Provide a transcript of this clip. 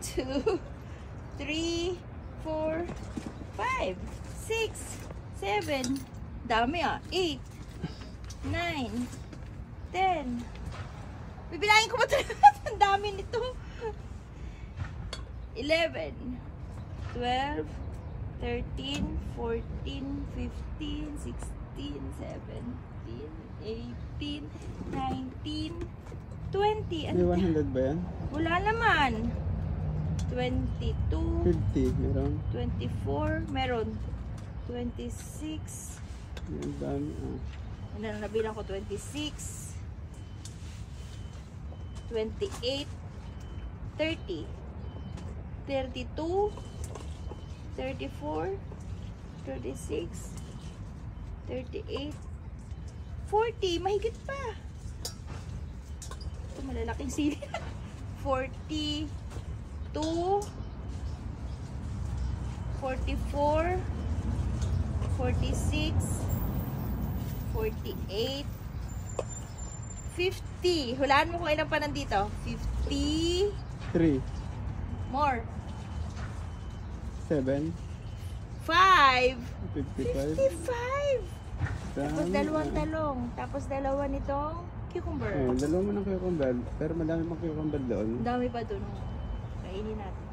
2, 3, 4, 5, 6, 7. Dami ah. 8, 9, 10. Bibilangin ko ba ito? Ang dami nito. 11, 12, 13, 14, 15, 16, 17, 18, 19, 20. May 100 ba yan? Wala naman. 22, 50, meron. 24, meron. 26. Yung dami. Ano na nabilang ko? 26, 28, 30, 32, 34, 36, 38, 40. Mahigit pa. Ito malalaking sili. 42, 44, 46, 48, 50. Hulaan mo kung ilan pa nandito. 50. 3, More. 7, 5. 55. 55. Tapos Dami, dalawang talong. Tapos dalawa nitong cucumber. Oh, dalawa mo ng cucumber. Pero madami pang cucumber doon. Ang dami pa dun. Kainin natin.